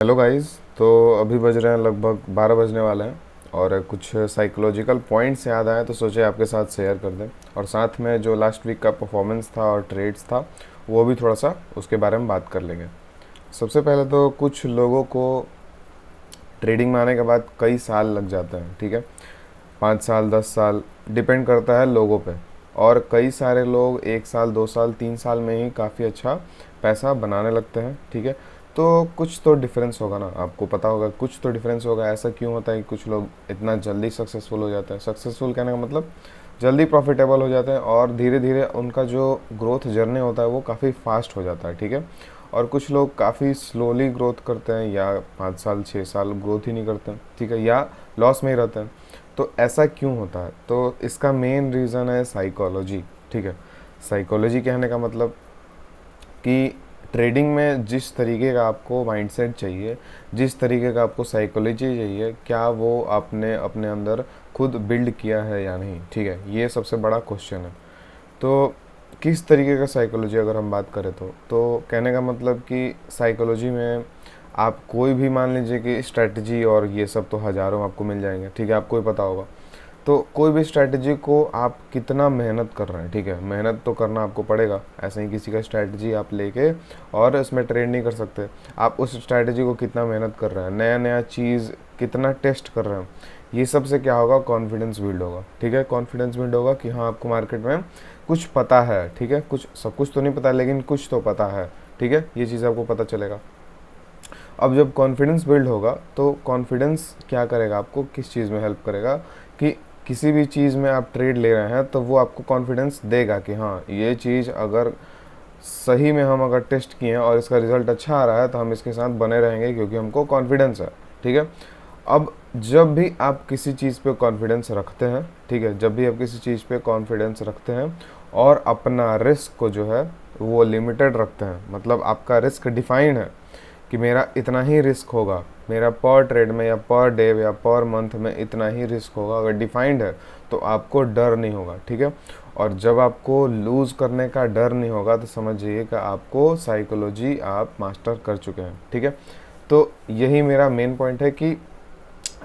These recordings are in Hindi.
Hello guys. तो अभी बज रहे हैं लगभग 12 बजने वाले हैं और कुछ साइकोलॉजिकल पॉइंट्स याद आए तो सोचे आपके साथ शेयर कर दें। और साथ में जो लास्ट वीक का परफॉर्मेंस था और ट्रेड्स था वो भी थोड़ा सा उसके बारे में बात कर लेंगे। सबसे पहले तो कुछ लोगों को ट्रेडिंग में आने के बाद कई साल लग जाते हैं, ठीक है, 5 साल 10 साल, डिपेंड करता है लोगों पे। और कई सारे लोग 1 साल 2 साल 3 साल में ही काफ़ी अच्छा पैसा बनाने लगते हैं, ठीक है। तो कुछ तो डिफरेंस होगा ना, आपको पता होगा कुछ तो डिफरेंस होगा। ऐसा क्यों होता है कि कुछ लोग इतना जल्दी सक्सेसफुल हो जाते हैं? सक्सेसफुल कहने का मतलब जल्दी प्रॉफिटेबल हो जाते हैं और धीरे धीरे उनका जो ग्रोथ जर्नी होता है वो काफ़ी फास्ट हो जाता है, ठीक है। और कुछ लोग काफ़ी स्लोली ग्रोथ करते हैं या 5 साल 6 साल ग्रोथ ही नहीं करते हैं, ठीक है, या लॉस में ही रहते हैं। तो ऐसा क्यों होता है? तो इसका मेन रीज़न है साइकोलॉजी, ठीक है। साइकोलॉजी कहने का मतलब कि ट्रेडिंग में जिस तरीके का आपको माइंडसेट चाहिए, जिस तरीके का आपको साइकोलॉजी चाहिए, क्या वो आपने अपने अंदर खुद बिल्ड किया है या नहीं, ठीक है। ये सबसे बड़ा क्वेश्चन है। तो किस तरीके का साइकोलॉजी अगर हम बात करें तो कहने का मतलब कि साइकोलॉजी में आप कोई भी मान लीजिए कि स्ट्रैटेजी और ये सब तो हज़ारों आपको मिल जाएंगे, ठीक है, आपको ही पता होगा। तो कोई भी स्ट्रैटेजी को आप कितना मेहनत कर रहे हैं, ठीक है, मेहनत तो करना आपको पड़ेगा। ऐसे ही किसी का स्ट्रैटेजी आप लेके और इसमें ट्रेड नहीं कर सकते। आप उस स्ट्रैटेजी को कितना मेहनत कर रहे हैं, नया नया चीज़ कितना टेस्ट कर रहे हैं, ये सब से क्या होगा, कॉन्फिडेंस बिल्ड होगा, ठीक है। कॉन्फिडेंस बिल्ड होगा कि हाँ आपको मार्केट में कुछ पता है, ठीक है, कुछ सब कुछ तो नहीं पता लेकिन कुछ तो पता है, ठीक है, ये चीज़ आपको पता चलेगा। अब जब कॉन्फिडेंस बिल्ड होगा तो कॉन्फिडेंस क्या करेगा, आपको किस चीज़ में हेल्प करेगा कि किसी भी चीज़ में आप ट्रेड ले रहे हैं तो वो आपको कॉन्फिडेंस देगा कि हाँ ये चीज़ अगर सही में हम अगर टेस्ट किए हैं और इसका रिजल्ट अच्छा आ रहा है तो हम इसके साथ बने रहेंगे क्योंकि हमको कॉन्फिडेंस है, ठीक है। अब जब भी आप किसी चीज़ पे कॉन्फिडेंस रखते हैं, ठीक है, जब भी आप किसी चीज़ पे कॉन्फिडेंस रखते हैं और अपना रिस्क को जो है वो लिमिटेड रखते हैं, मतलब आपका रिस्क डिफाइंड है कि मेरा इतना ही रिस्क होगा, मेरा पर ट्रेड में या पर डे या पर मंथ में इतना ही रिस्क होगा, अगर डिफाइंड है तो आपको डर नहीं होगा, ठीक है। और जब आपको लूज़ करने का डर नहीं होगा तो समझिए कि आपको साइकोलॉजी आप मास्टर कर चुके हैं, ठीक है। तो यही मेरा मेन पॉइंट है कि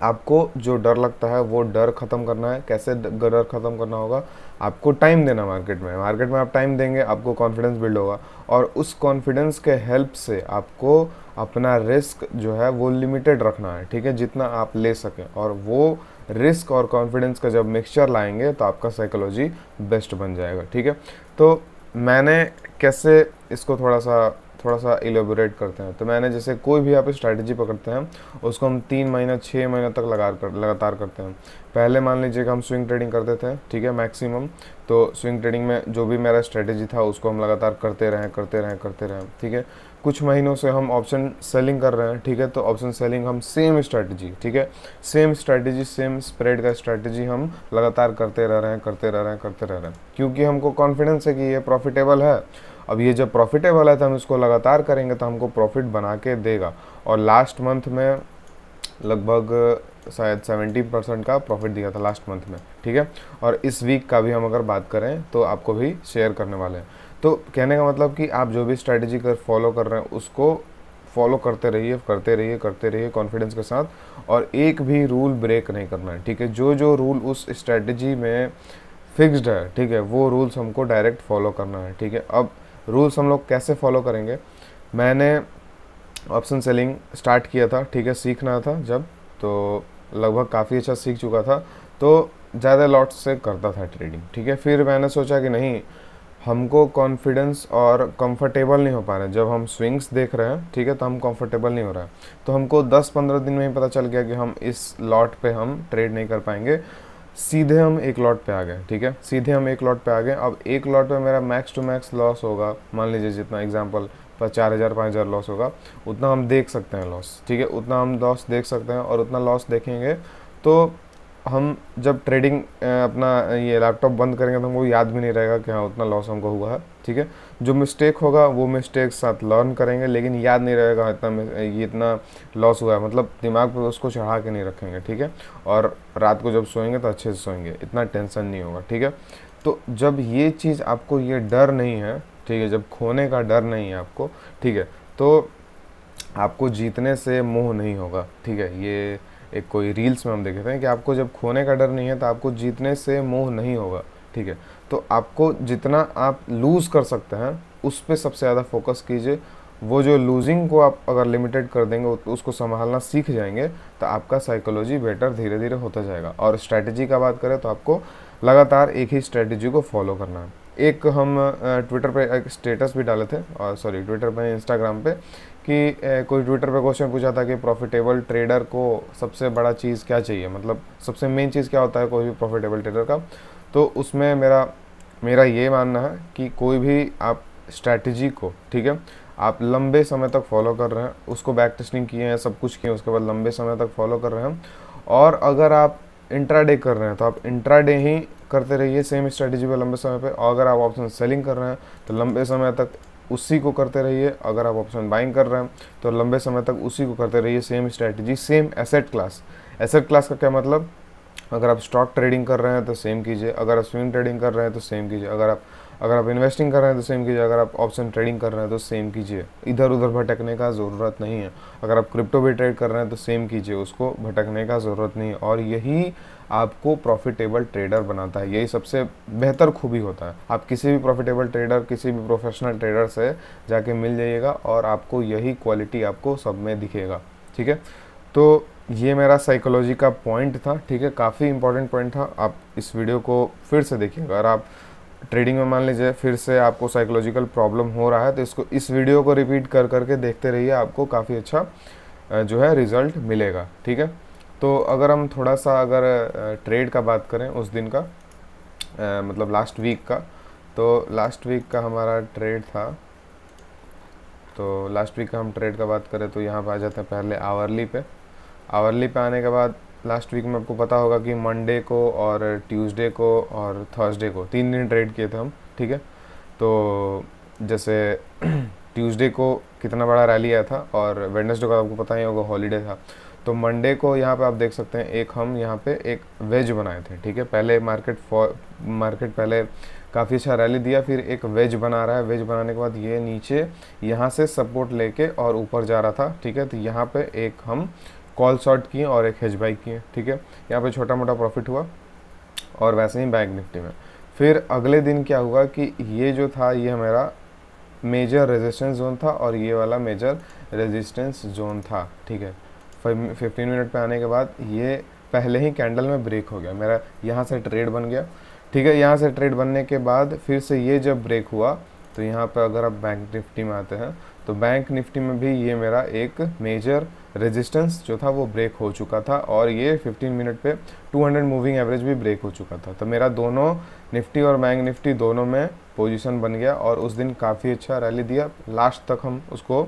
आपको जो डर लगता है वो डर ख़त्म करना है। कैसे डर ख़त्म करना होगा? आपको टाइम देना मार्केट में आप टाइम देंगे, आपको कॉन्फिडेंस बिल्ड होगा और उस कॉन्फिडेंस के हेल्प से आपको अपना रिस्क जो है वो लिमिटेड रखना है, ठीक है, जितना आप ले सकें। और वो रिस्क और कॉन्फिडेंस का जब मिक्सचर लाएंगे तो आपका साइकोलॉजी बेस्ट बन जाएगा, ठीक है। तो मैंने कैसे इसको थोड़ा सा इलेबोरेट करते हैं। तो मैंने जैसे कोई भी आप स्ट्रैटेजी पकड़ते हैं उसको हम 3 महीना 6 महीना तक लगातार करते हैं। पहले मान लीजिए कि हम स्विंग ट्रेडिंग करते थे, ठीक है, मैक्सिमम। तो स्विंग ट्रेडिंग में जो भी मेरा स्ट्रैटेजी था उसको हम लगातार करते रहें, ठीक है। कुछ महीनों से हम ऑप्शन सेलिंग कर रहे हैं, ठीक है। तो ऑप्शन सेलिंग हम सेम स्ट्रैटेजी, ठीक है, सेम स्ट्रैटेजी सेम स्प्रेड का स्ट्रैटेजी हम लगातार करते रह रहे हैं क्योंकि हमको कॉन्फिडेंस है कि ये प्रॉफिटेबल है। अब ये जब प्रॉफिटेबल है तो हम इसको लगातार करेंगे तो हमको प्रॉफिट बना के देगा। और लास्ट मंथ में लगभग शायद 70% का प्रॉफिट दिया था लास्ट मंथ में, ठीक है। और इस वीक का भी हम अगर बात करें तो आपको भी शेयर करने वाले हैं। तो कहने का मतलब कि आप जो भी स्ट्रैटेजी फॉलो कर रहे हैं उसको फॉलो करते रहिए कॉन्फिडेंस के साथ। और एक भी रूल ब्रेक नहीं करना है, ठीक है। जो जो रूल उस स्ट्रैटेजी में फिक्स्ड है, ठीक है, वो रूल्स हमको डायरेक्ट फॉलो करना है, ठीक है। अब रूल्स हम लोग कैसे फॉलो करेंगे? मैंने ऑप्शन सेलिंग स्टार्ट किया था, ठीक है, सीखना था जब, तो लगभग काफ़ी अच्छा सीख चुका था। तो ज़्यादा लॉट से करता था ट्रेडिंग, ठीक है। फिर मैंने सोचा कि नहीं, हमको कॉन्फिडेंस और कंफर्टेबल नहीं हो पा रहे हैं। जब हम स्विंग्स देख रहे हैं, ठीक है, तो हम कंफर्टेबल नहीं हो रहा है। तो हमको 10-15 दिन में ही पता चल गया कि हम इस लॉट पे हम ट्रेड नहीं कर पाएंगे। सीधे हम एक लॉट पे आ गए, ठीक है, सीधे हम एक लॉट पे आ गए। अब एक लॉट पे मेरा मैक्स टू मैक्स लॉस होगा, मान लीजिए जितना एग्जांपल 4,000 5,000 लॉस होगा, उतना हम देख सकते हैं लॉस, ठीक है, उतना हम लॉस देख सकते हैं। और उतना लॉस देखेंगे तो हम जब ट्रेडिंग अपना ये लैपटॉप बंद करेंगे तो हमको याद भी नहीं रहेगा कि हाँ उतना लॉस हमको हुआ है, ठीक है। जो मिस्टेक होगा वो मिस्टेक साथ लर्न करेंगे लेकिन याद नहीं रहेगा ये इतना लॉस हुआ है, मतलब दिमाग पे उसको चढ़ा के नहीं रखेंगे, ठीक है। और रात को जब सोएंगे तो अच्छे से सोएंगे, इतना टेंशन नहीं होगा, ठीक है। तो जब ये चीज़ आपको ये डर नहीं है, ठीक है, जब खोने का डर नहीं है आपको, ठीक है, तो आपको जीतने से मोह नहीं होगा, ठीक है। ये एक कोई रील्स में हम देखे थे कि आपको जब खोने का डर नहीं है तो आपको जीतने से मोह नहीं होगा, ठीक है। तो आपको जितना आप लूज़ कर सकते हैं उस पे सबसे ज़्यादा फोकस कीजिए। वो जो लूजिंग को आप अगर लिमिटेड कर देंगे, तो उसको संभालना सीख जाएंगे, तो आपका साइकोलॉजी बेटर धीरे धीरे होता जाएगा। और स्ट्रैटेजी का बात करें तो आपको लगातार एक ही स्ट्रैटेजी को फॉलो करना है। एक हम ट्विटर पे एक स्टेटस भी डाले थे, और सॉरी ट्विटर पे, इंस्टाग्राम पे, कि कोई ट्विटर पे क्वेश्चन पूछा था कि प्रॉफिटेबल ट्रेडर को सबसे बड़ा चीज़ क्या चाहिए, मतलब सबसे मेन चीज़ क्या होता है कोई भी प्रॉफिटेबल ट्रेडर का। तो उसमें मेरा ये मानना है कि कोई भी आप स्ट्रैटेजी को, ठीक है, आप लंबे समय तक फॉलो कर रहे हैं, उसको बैक टेस्टिंग किए हैं, सब कुछ किए, उसके बाद लंबे समय तक फॉलो कर रहे हैं, और अगर आप इंट्राडे कर रहे हैं तो आप इंट्राडे ही करते रहिए सेम स्ट्रैटेजी पे लंबे समय पे। और अगर आप ऑप्शन सेलिंग कर रहे हैं तो लंबे समय तक उसी को करते रहिए। अगर आप ऑप्शन बाइंग कर रहे हैं तो लंबे समय तक उसी को करते रहिए, same strategy, same asset class. Asset class का क्या मतलब, अगर आप स्टॉक ट्रेडिंग कर रहे हैं तो सेम कीजिए, अगर आप स्विंग ट्रेडिंग कर रहे हैं तो सेम कीजिए, अगर आप इन्वेस्टिंग कर रहे हैं तो सेम कीजिए, अगर आप ऑप्शन ट्रेडिंग कर रहे हैं तो सेम कीजिए। इधर उधर भटकने का ज़रूरत नहीं है। अगर आप क्रिप्टो भी ट्रेड कर रहे हैं तो सेम कीजिए, उसको भटकने का ज़रूरत नहीं है। और यही आपको प्रॉफिटेबल ट्रेडर बनाता है, यही सबसे बेहतर खूबी होता है। आप किसी भी प्रॉफिटेबल ट्रेडर, किसी भी प्रोफेशनल ट्रेडर से जाके मिल जाइएगा और आपको यही क्वालिटी आपको सब में दिखेगा, ठीक है। तो ये मेरा साइकोलॉजी का पॉइंट था, ठीक है, काफ़ी इंपॉर्टेंट पॉइंट था। आप इस वीडियो को फिर से देखिएगा। अगर आप ट्रेडिंग में मान लीजिए फिर से आपको साइकोलॉजिकल प्रॉब्लम हो रहा है तो इस वीडियो को रिपीट कर करके देखते रहिए, आपको काफ़ी अच्छा जो है रिज़ल्ट मिलेगा, ठीक है। तो अगर हम थोड़ा सा अगर ट्रेड का बात करें उस दिन का, मतलब लास्ट वीक का, तो लास्ट वीक का हमारा ट्रेड था। तो लास्ट वीक का हम ट्रेड का बात करें तो यहाँ पर आ जाते हैं पहले आवरली पे। आवरली पे आने के बाद लास्ट वीक में आपको पता होगा कि मंडे को और ट्यूसडे को और थर्सडे को 3 दिन ट्रेड किए थे हम, ठीक है। तो जैसे ट्यूसडे को कितना बड़ा रैली आया था, और वेडनेसडे को आपको पता ही होगा हॉलीडे था। तो मंडे को यहाँ पे आप देख सकते हैं एक हम यहाँ पे एक वेज बनाए थे, ठीक है। पहले मार्केट पहले काफ़ी अच्छा रैली दिया, फिर एक वेज बना रहा है। वेज बनाने के बाद ये नीचे यहाँ से सपोर्ट लेके और ऊपर जा रहा था, ठीक है। तो यहाँ पे एक हम कॉल शॉर्ट किए और एक हेज बाई किए, ठीक है। यहाँ पे छोटा मोटा प्रॉफिट हुआ। और वैसे ही बैंक निफ्टी में फिर अगले दिन क्या हुआ कि ये जो था ये हमारा मेजर रेजिस्टेंस जोन था और ये वाला मेजर रेजिस्टेंस जोन था, ठीक है। 15 मिनट पे आने के बाद ये पहले ही कैंडल में ब्रेक हो गया, मेरा यहाँ से ट्रेड बन गया, ठीक है। यहाँ से ट्रेड बनने के बाद फिर से ये जब ब्रेक हुआ तो यहाँ पे अगर आप बैंक निफ्टी में आते हैं तो बैंक निफ्टी में भी ये मेरा एक मेजर रेजिस्टेंस जो था वो ब्रेक हो चुका था, और ये 15 मिनट पे 200 मूविंग एवरेज भी ब्रेक हो चुका था। तो मेरा दोनों निफ्टी और बैंक निफ्टी दोनों में पोजीशन बन गया, और उस दिन काफ़ी अच्छा रैली दिया। लास्ट तक हम उसको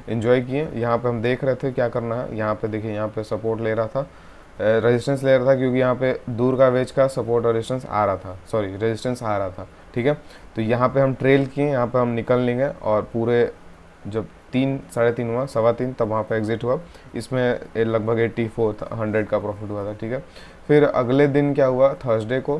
एंजॉय किए। यहाँ पे हम देख रहे थे क्या करना है। यहाँ पे देखिए, यहाँ पे सपोर्ट ले रहा था, रेजिस्टेंस ले रहा था, क्योंकि यहाँ पे दूर का वेज का सपोर्ट और रेजिस्टेंस आ रहा था, सॉरी रेजिस्टेंस आ रहा था, ठीक है। तो यहाँ पे हम ट्रेल किए, यहाँ पे हम निकल लेंगे, और पूरे जब 3 साढ़े 3 हुआ, 3:15, तब वहाँ पे एग्जिट हुआ। इसमें लगभग 8400 का प्रॉफिट हुआ था, ठीक है। फिर अगले दिन क्या हुआ, थर्सडे को,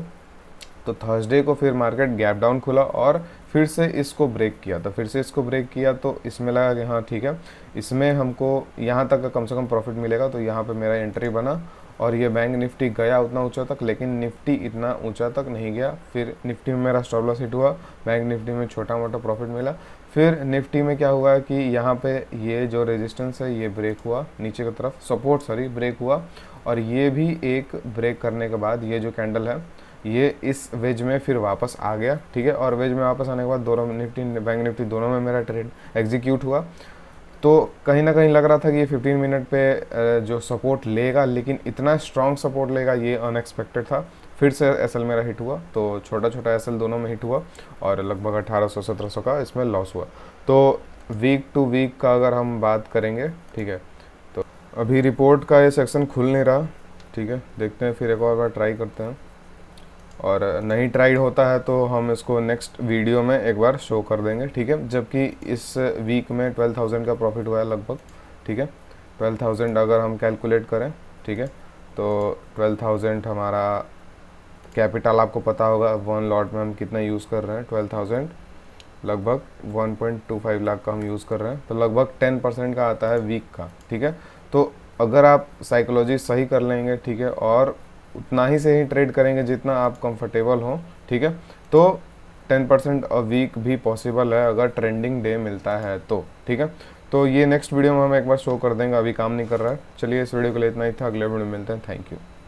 तो थर्सडे को फिर मार्केट गैप डाउन खुला और फिर से इसको ब्रेक किया। तो फिर से इसको ब्रेक किया तो इसमें लगा कि हाँ ठीक है, इसमें हमको यहाँ तक का कम से कम प्रॉफिट मिलेगा। तो यहाँ पे मेरा एंट्री बना, और ये बैंक निफ्टी गया उतना ऊंचा तक, लेकिन निफ्टी इतना ऊंचा तक नहीं गया। फिर निफ्टी में मेरा स्टॉप लॉस हिट हुआ, बैंक निफ्टी में छोटा मोटा प्रॉफिट मिला। फिर निफ्टी में क्या हुआ कि यहाँ पे ये जो रेजिस्टेंस है ये ब्रेक हुआ नीचे की तरफ, सपोर्ट ब्रेक हुआ, और ये भी एक ब्रेक करने के बाद ये जो कैंडल है ये इस वेज में फिर वापस आ गया, ठीक है। और वेज में वापस आने के बाद दोनों निफ्टी बैंक निफ्टी दोनों में मेरा ट्रेड एग्जीक्यूट हुआ। तो कहीं ना कहीं लग रहा था कि ये 15 मिनट पे जो सपोर्ट लेगा, लेकिन इतना स्ट्रॉन्ग सपोर्ट लेगा ये अनएक्सपेक्टेड था। फिर से एसएल मेरा हिट हुआ, तो छोटा छोटा एसएल दोनों में हिट हुआ, और लगभग 1800-1700 का इसमें लॉस हुआ। तो वीक टू वीक का अगर हम बात करेंगे, ठीक है, तो अभी रिपोर्ट का ये सेक्शन खुल नहीं रहा, ठीक है, देखते हैं, फिर एक और बार ट्राई करते हैं, और नहीं ट्राइड होता है तो हम इसको नेक्स्ट वीडियो में एक बार शो कर देंगे, ठीक है। जबकि इस वीक में 12,000 का प्रॉफिट हुआ है लगभग, ठीक है। 12,000 अगर हम कैलकुलेट करें, ठीक है, तो 12,000 हमारा कैपिटल आपको पता होगा, वन लॉट में हम कितना यूज़ कर रहे हैं, 12,000 लगभग 1.25 लाख का हम यूज़ कर रहे हैं, तो लगभग 10% का आता है वीक का, ठीक है। तो अगर आप साइकोलॉजी सही कर लेंगे, ठीक है, और उतना ही से ही ट्रेड करेंगे जितना आप कंफर्टेबल हो, ठीक है, तो 10% अ वीक भी पॉसिबल है अगर ट्रेंडिंग डे मिलता है तो, ठीक है। तो ये नेक्स्ट वीडियो में हम एक बार शो कर देंगे, अभी काम नहीं कर रहा है। चलिए, इस वीडियो के लिए इतना ही था, अगले वीडियो में मिलते हैं। Thank you.